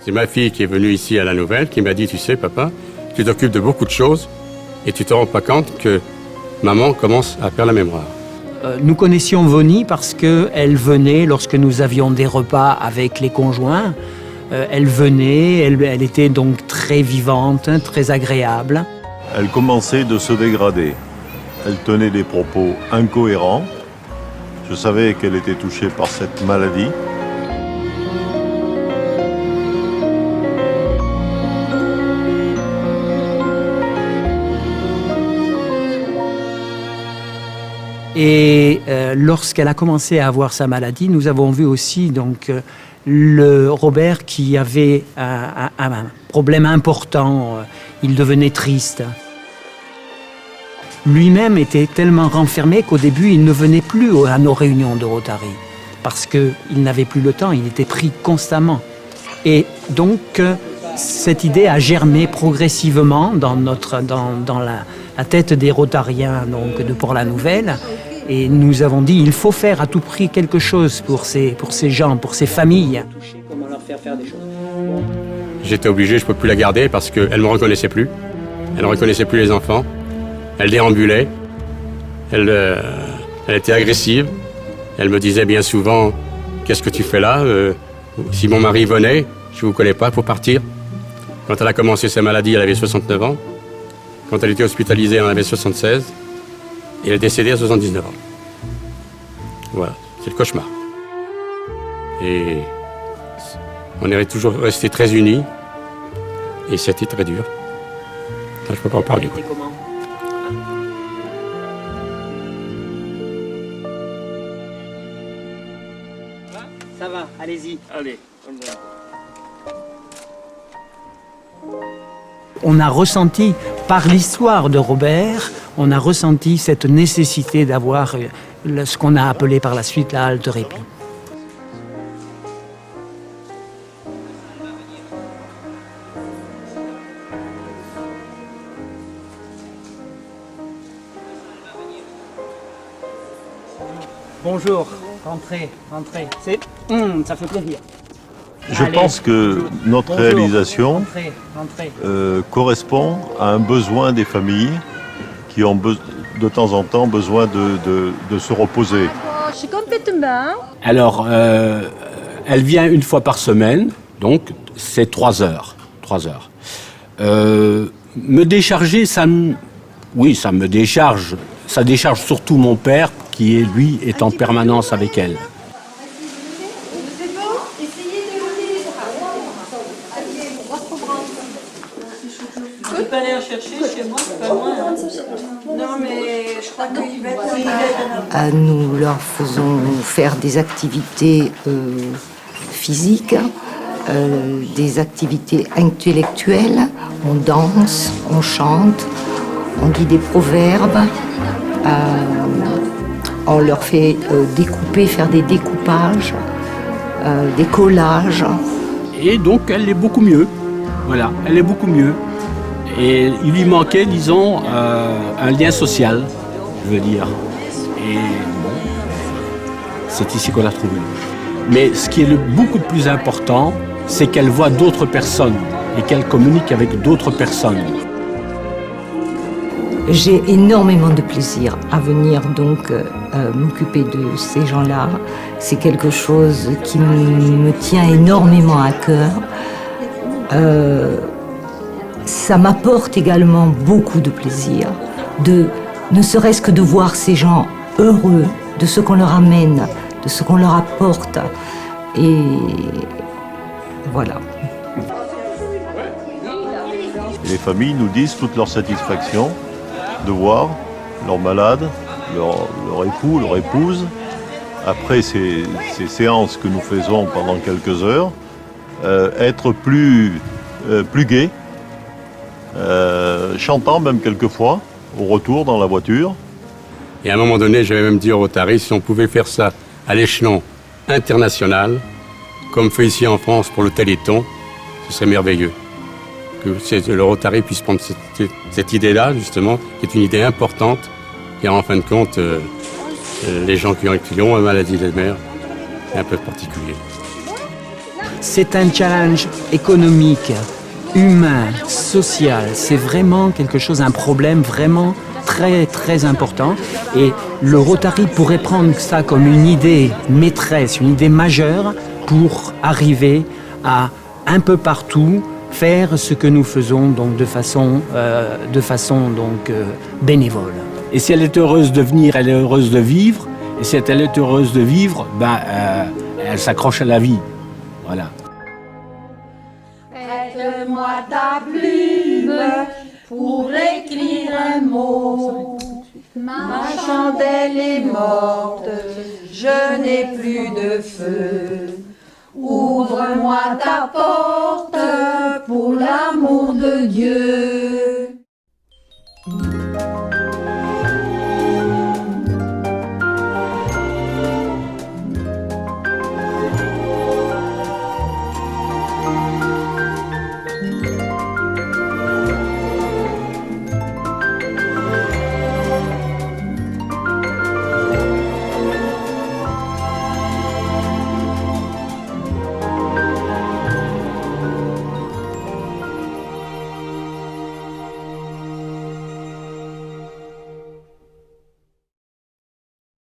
C'est ma fille qui est venue ici à la Nouvelle qui m'a dit, tu sais papa, tu t'occupes de beaucoup de choses et tu te rends pas compte que maman commence à perdre la mémoire. Nous connaissions Vonnie parce qu'elle venait lorsque nous avions des repas avec les conjoints. Elle venait, elle était donc très vivante, très agréable. Elle commençait de se dégrader. Elle tenait des propos incohérents. Je savais qu'elle était touchée par cette maladie. Et lorsqu'elle a commencé à avoir sa maladie, nous avons vu aussi donc le Robert qui avait un problème important. Il devenait triste. Lui-même était tellement renfermé qu'au début, il ne venait plus à nos réunions de Rotary parce qu'il n'avait plus le temps, il était pris constamment. Et donc, cette idée a germé progressivement dans la tête des Rotariens donc, de Port-la-Nouvelle. Et nous avons dit il faut faire à tout prix quelque chose pour ces gens, pour ces familles. Comment leur faire des choses. J'étais obligé, je ne peux plus la garder parce qu'elle ne me reconnaissait plus. Elle ne reconnaissait plus les enfants. Elle déambulait. Elle était agressive. Elle me disait bien souvent « Qu'est-ce que tu fais là Si mon mari venait, je ne vous connais pas, il faut partir. » Quand elle a commencé sa maladie, elle avait 69 ans. Quand elle était hospitalisée, elle en avait 76. Et elle est décédée à 79 ans. Voilà, c'est le cauchemar. Et on est toujours restés très unis. Et c'était très dur. Là, je ne peux pas en parler. Comment ? Ça va, allez-y. Allez. On a ressenti, par l'histoire de Robert, on a ressenti cette nécessité d'avoir ce qu'on a appelé par la suite la halte répit. Bonjour, rentrez. Ça fait plaisir. Je pense que notre réalisation correspond à un besoin des familles qui ont de temps en temps besoin de se reposer. Alors, elle vient une fois par semaine, donc c'est 3 heures. 3 heures. Me décharger, ça me décharge. Ça décharge surtout mon père qui, lui, est en permanence avec elle. Je peux aller en chercher chez moi, c'est pas loin. Non, mais je crois qu'il va être... Nous leur faisons faire des activités physiques, des activités intellectuelles. On danse, on chante, on dit des proverbes. On leur fait faire des découpages, des collages. Et donc, elle est beaucoup mieux. Voilà, elle est beaucoup mieux. Et il lui manquait, disons, un lien social, je veux dire. Et bon, c'est ici qu'on l'a trouvé. Mais ce qui est beaucoup de plus important, c'est qu'elle voit d'autres personnes et qu'elle communique avec d'autres personnes. J'ai énormément de plaisir à venir donc m'occuper de ces gens-là. C'est quelque chose qui me tient énormément à cœur. Ça m'apporte également beaucoup de plaisir, ne serait-ce que de voir ces gens heureux de ce qu'on leur amène, de ce qu'on leur apporte. Et voilà. Les familles nous disent toute leur satisfaction de voir leurs malades, leur époux, leur épouse, après ces séances que nous faisons pendant quelques heures, être plus gais, chantant même quelquefois, au retour dans la voiture. Et à un moment donné, j'avais même dit au Rotary, si on pouvait faire ça à l'échelon international, comme fait ici en France pour le Téléthon, ce serait merveilleux. Que le Rotary puisse prendre cette idée-là, justement, qui est une idée importante, car en fin de compte, les gens qui ont la maladie d'Alzheimer, c'est un peu particulier. C'est un challenge économique, humain, social. C'est vraiment quelque chose, un problème vraiment très très important. Et le Rotary pourrait prendre ça comme une idée maîtresse, une idée majeure pour arriver à un peu partout faire ce que nous faisons donc de façon bénévole. Et si elle est heureuse de venir, elle est heureuse de vivre. Et si elle est heureuse de vivre, elle s'accroche à la vie. Voilà. Prête-moi ta plume pour écrire un mot. Ma chandelle est morte, je n'ai plus de feu. Ouvre-moi ta porte pour l'amour de Dieu.